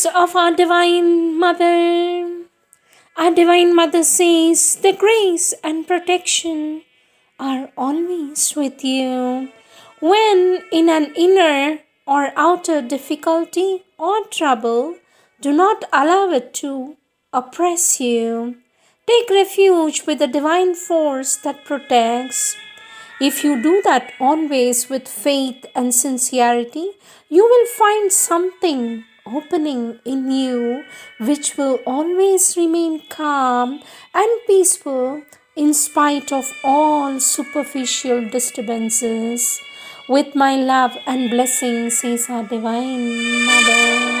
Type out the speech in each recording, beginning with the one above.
words of our Divine Mother. Our Divine Mother says, the grace and protection are always with you. When in an inner or outer difficulty or trouble, do not allow it to oppress you. Take refuge with the divine force that protects. If you do that always with faith and sincerity, you will find something opening in you which will always remain calm and peaceful in spite of all superficial disturbances. With my love and blessings, says our Divine Mother.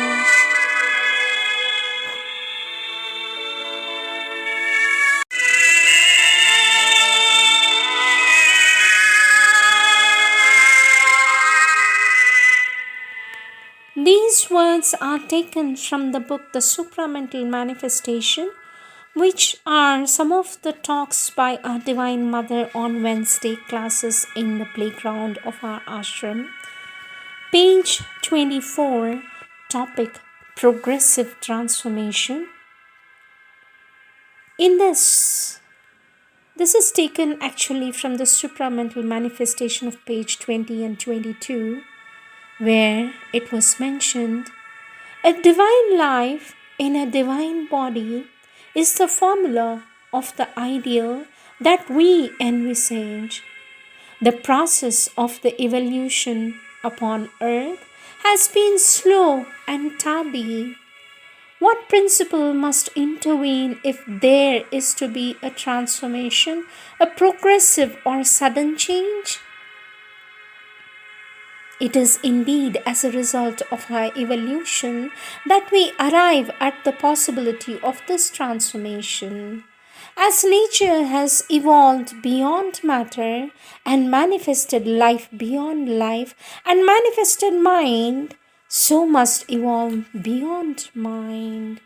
These words are taken from the book The Supramental Manifestation, which are some of the talks by our Divine Mother on Wednesday classes in the playground of our ashram. Page 24, topic Progressive Transformation. In this is taken actually from the Supramental Manifestation of page 20 and 22, where it was mentioned, a divine life in a divine body is the formula of the ideal that we envisage. The process of the evolution upon earth has been slow and tardy. What principle must intervene if there is to be a transformation, a progressive or sudden change? It is indeed as a result of our evolution that we arrive at the possibility of this transformation. As nature has evolved beyond matter and manifested life beyond life and manifested mind, so must evolve beyond mind.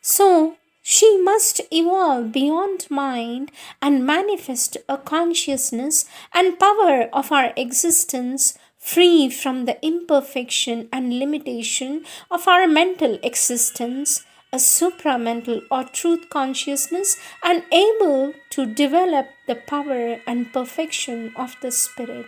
So, she must evolve beyond mind and manifest a consciousness and power of our existence free from the imperfection and limitation of our mental existence, a supramental or truth consciousness, and able to develop the power and perfection of the spirit.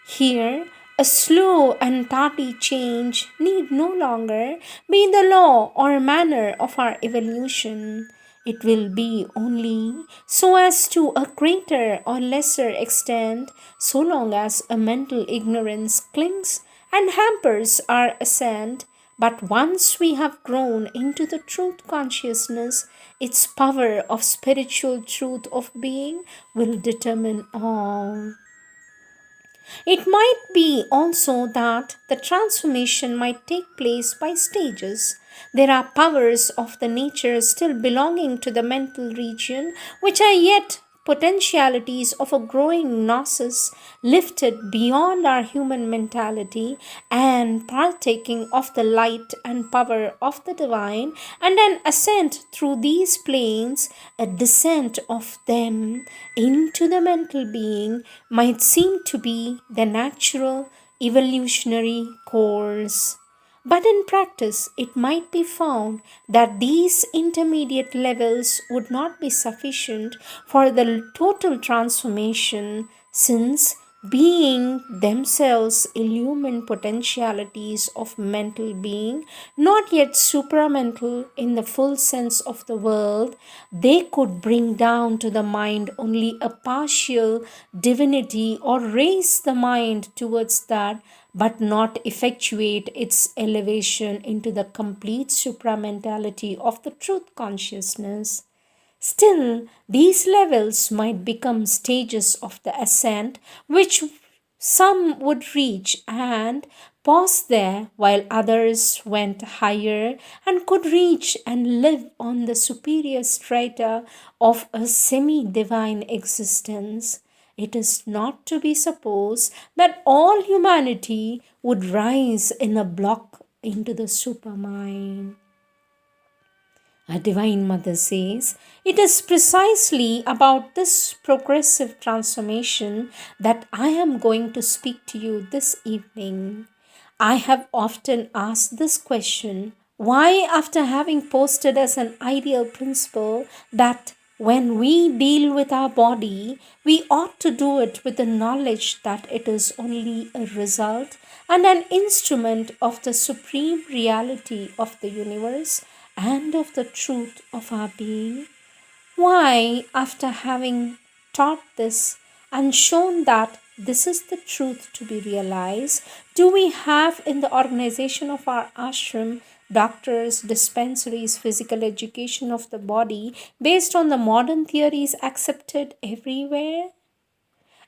Here, a slow and tardy change need no longer be the law or manner of our evolution. It will be only so as to a greater or lesser extent, so long as a mental ignorance clings and hampers our ascent. But once we have grown into the truth consciousness, its power of spiritual truth of being will determine all. It might be also that the transformation might take place by stages. There are powers of the nature still belonging to the mental region which are yet potentialities of a growing gnosis lifted beyond our human mentality and partaking of the light and power of the divine, and an ascent through these planes, a descent of them into the mental being might seem to be the natural evolutionary course. But in practice, it might be found that these intermediate levels would not be sufficient for the total transformation, since, being themselves illumined potentialities of mental being, not yet supramental in the full sense of the word, they could bring down to the mind only a partial divinity or raise the mind towards that, but not effectuate its elevation into the complete supramentality of the truth consciousness. Still, these levels might become stages of the ascent, which some would reach and pause there, while others went higher and could reach and live on the superior strata of a semi divine existence. It is not to be supposed that all humanity would rise in a block into the supermind. A Divine Mother says, it is precisely about this progressive transformation that I am going to speak to you this evening. I have often asked this question Why, after having posted as an ideal principle that when we deal with our body, we ought to do it with the knowledge that it is only a result and an instrument of the supreme reality of the universe and of the truth of our being? Why, after having taught this and shown that this is the truth to be realized, do we have in the organization of our ashram doctors, dispensaries, physical education of the body based on the modern theories accepted everywhere?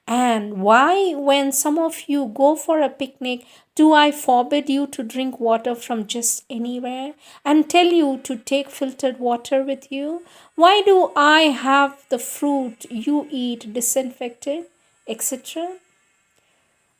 And why, when some of you go for a picnic, do I forbid you to drink water from just anywhere and tell you to take filtered water with you? Why do I have the fruit you eat disinfected, etc.?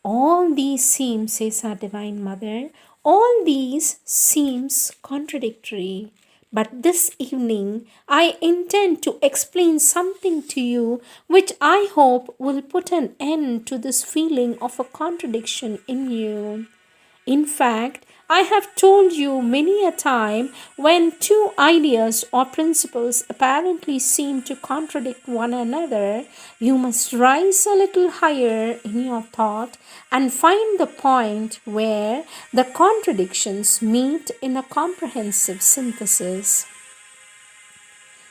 All these seem, says our Divine Mother, all these seems contradictory. But this evening I intend to explain something to you which I hope will put an end to this feeling of a contradiction in you. In fact, I have told you many a time when two ideas or principles apparently seem to contradict one another, you must rise a little higher in your thought and find the point where the contradictions meet in a comprehensive synthesis.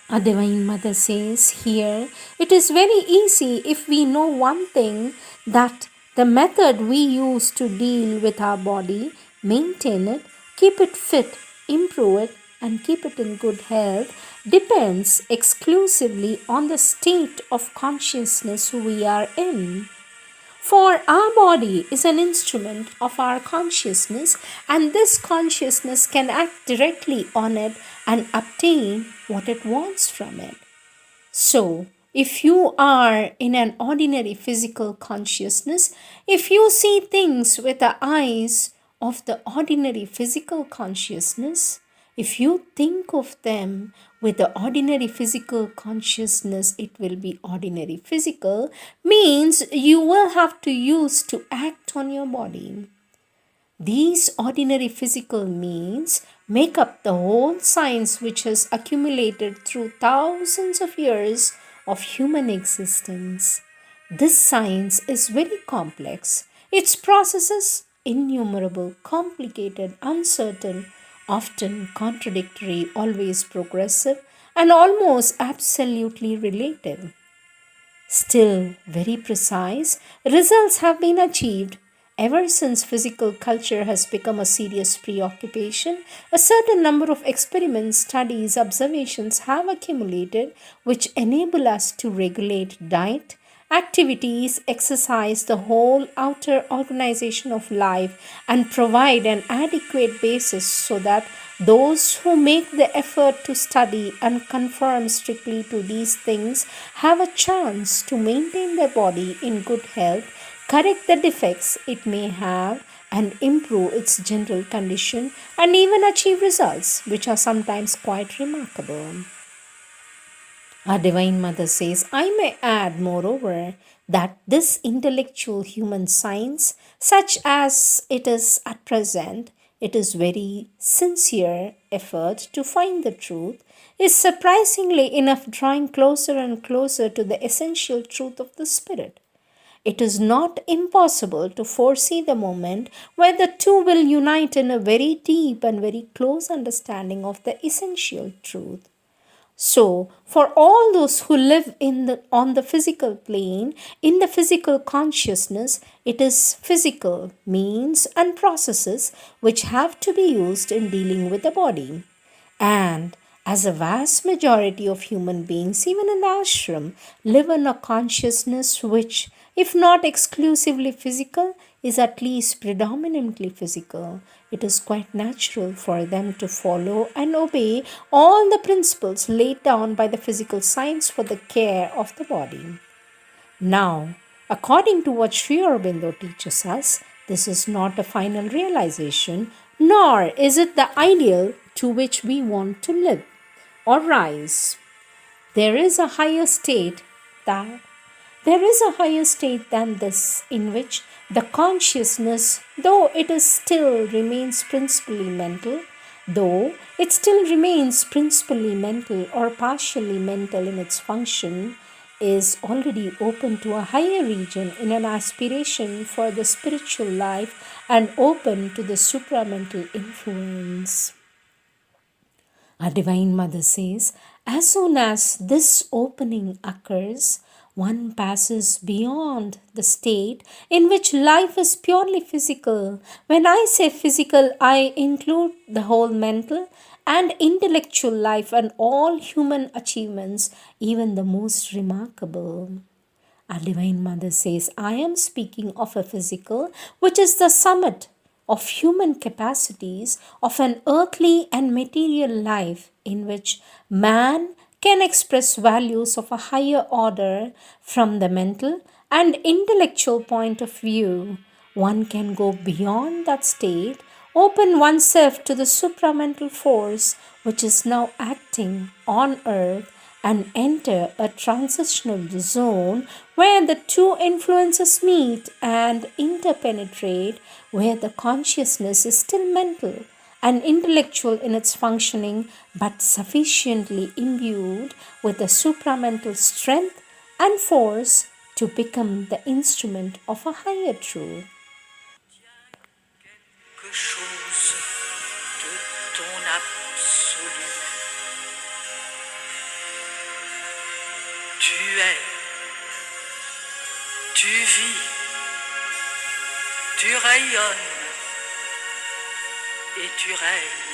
Our Divine Mother says here, it is very easy if we know one thing, that the method we use to deal with our body, maintain it, keep it fit, improve it, and keep it in good health depends exclusively on the state of consciousness we are in. For our body is an instrument of our consciousness, and this consciousness can act directly on it and obtain what it wants from it. So, if you are in an ordinary physical consciousness, if you see things with the eyes of the ordinary physical consciousness, if you think of them with the ordinary physical consciousness, it will be ordinary physical, means you will have to use to act on your body. These ordinary physical means make up the whole science which has accumulated through thousands of years of human existence. This science is very complex. Its processes innumerable, complicated, uncertain, often contradictory, always progressive, and almost absolutely relative. Still very precise, results have been achieved. Ever since physical culture has become a serious preoccupation, a certain number of experiments, studies, observations have accumulated which enable us to regulate diet, activities, exercise, the whole outer organization of life, and provide an adequate basis so that those who make the effort to study and conform strictly to these things have a chance to maintain their body in good health, correct the defects it may have, and improve its general condition, and even achieve results which are sometimes quite remarkable. Our Divine Mother says, I may add, moreover, that this intellectual human science, such as it is at present, it is very sincere effort to find the truth, is surprisingly enough drawing closer and closer to the essential truth of the Spirit. It is not impossible to foresee the moment where the two will unite in a very deep and very close understanding of the essential truth. So, for all those who live on the physical plane, in the physical consciousness, it is physical means and processes which have to be used in dealing with the body. And as a vast majority of human beings, even in the ashram, live in a consciousness which, if not exclusively physical, is at least predominantly physical, it is quite natural for them to follow and obey all the principles laid down by the physical science for the care of the body. Now, according to what Sri Aurobindo teaches us, this is not a final realization, nor is it the ideal to which we want to live or rise. There is a higher state that there is a higher state than this in which the consciousness, though it is still remains principally mental, though it still remains principally mental or partially mental in its function, is already open to a higher region in an aspiration for the spiritual life and open to the supramental influence. Our Divine Mother says, as soon as this opening occurs, one passes beyond the state in which life is purely physical. When I say physical, I include the whole mental and intellectual life and all human achievements, even the most remarkable. Our Divine Mother says, I am speaking of a physical, which is the summit of human capacities of an earthly and material life in which man can express values of a higher order from the mental and intellectual point of view. One can go beyond that state, open oneself to the supramental force which is now acting on earth and enter a transitional zone where the two influences meet and interpenetrate, where the consciousness is still mental and intellectual in its functioning, but sufficiently imbued with the supramental strength and force to become the instrument of a higher truth. Quelque chose de ton absolu. Tu es, tu vis, tu rayonnes et tu règnes.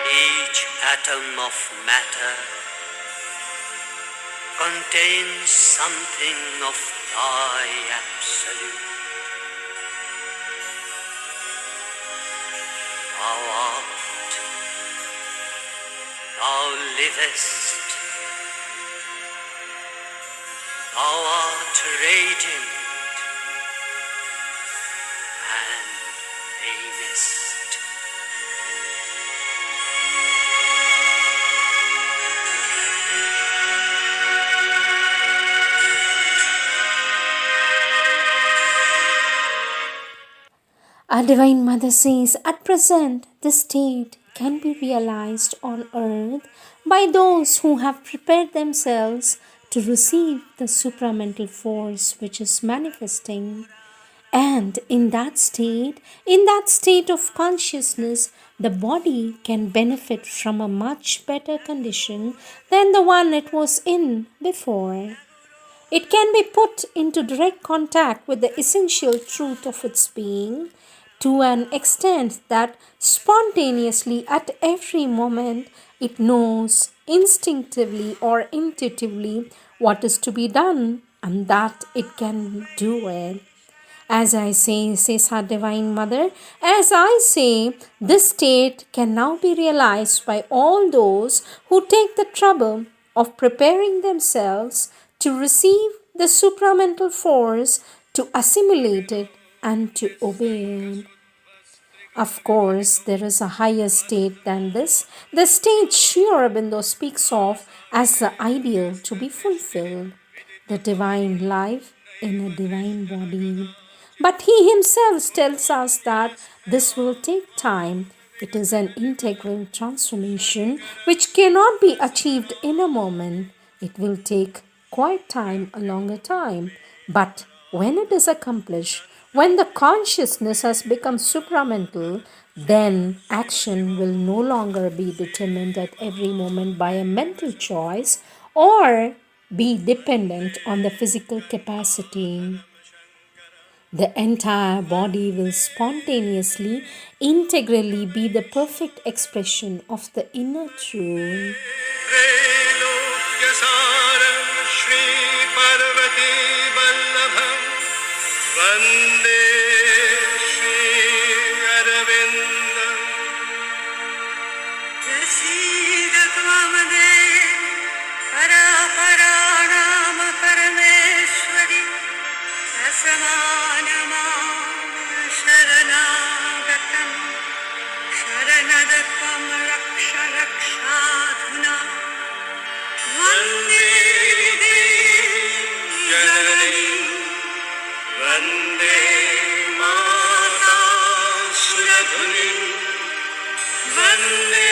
Each atom of matter contains something of thy absolute. Thou art, thou livest, thou art radiant and reignest. Our Divine Mother says, at present, this state can be realized on earth by those who have prepared themselves to receive the supramental force which is manifesting. And in that state of consciousness, the body can benefit from a much better condition than the one it was in before. It can be put into direct contact with the essential truth of its being to an extent that spontaneously at every moment it knows instinctively or intuitively what is to be done and that it can do it. As I say, says our Divine Mother, as I say, this state can now be realized by all those who take the trouble of preparing themselves to receive the supramental force, to assimilate it, and to obey it. Of course, there is a higher state than this, the state Sri Aurobindo speaks of as the ideal to be fulfilled, the divine life in a divine body. But he himself tells us that this will take time. It is an integral transformation which cannot be achieved in a moment. It will take quite time, a longer time. But when it is accomplished, when the consciousness has become supramental, then action will no longer be determined at every moment by a mental choice or be dependent on the physical capacity. The entire body will spontaneously, integrally be the perfect expression of the inner truth. Para Para Nama Parameshwari रक्षाधुना वन्दे जननी वन्दे माता सुरधुनी वन्दे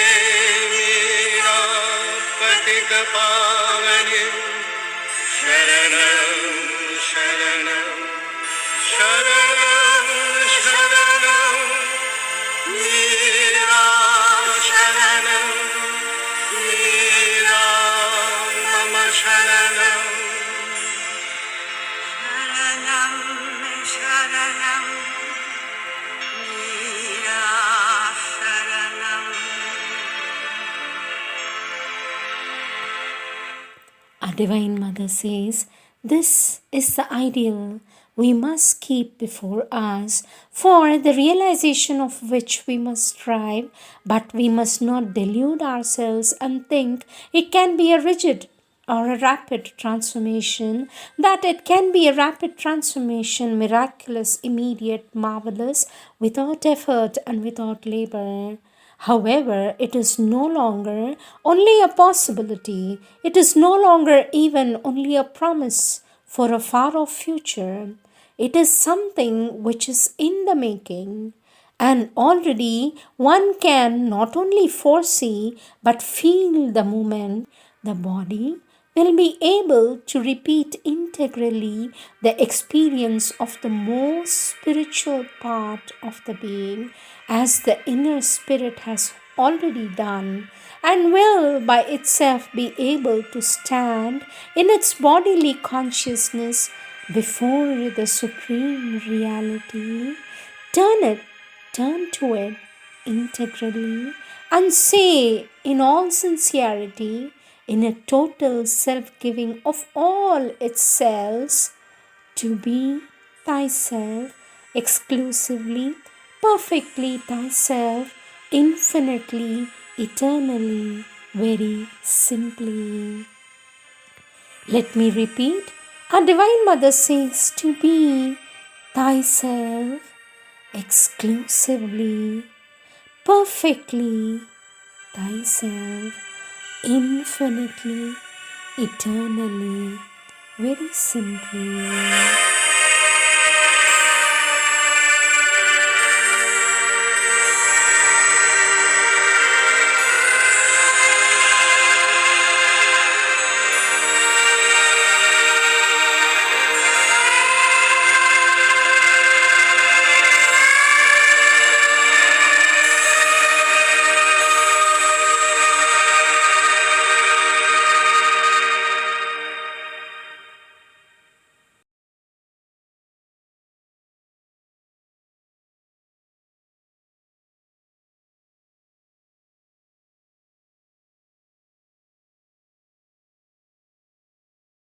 वीणापतितपावनि शरणं शरणं शरणं शरणं वीरा शरणं वीरा मम शरणं शरणं शरणं वीरा शरणं. Our Divine Mother says, this is the ideal we must keep before us, for the realization of which we must strive, but we must not delude ourselves and think it can be a rigid or a rapid transformation, that it can be a rapid transformation, miraculous, immediate, marvelous, without effort and without labor. However, it is no longer only a possibility, it is no longer even only a promise for a far off future. It is something which is in the making, and already one can not only foresee but feel the moment the body will be able to repeat integrally the experience of the most spiritual part of the being, as the inner spirit has already done, and will by itself be able to stand in its bodily consciousness before the supreme reality. Turn to it integrally and say in all sincerity, in a total self-giving of all its cells, to be thyself, exclusively, perfectly thyself, infinitely, eternally, very simply. Let me repeat. Our Divine Mother says to be thyself, exclusively, perfectly thyself, infinitely, eternally, very simply.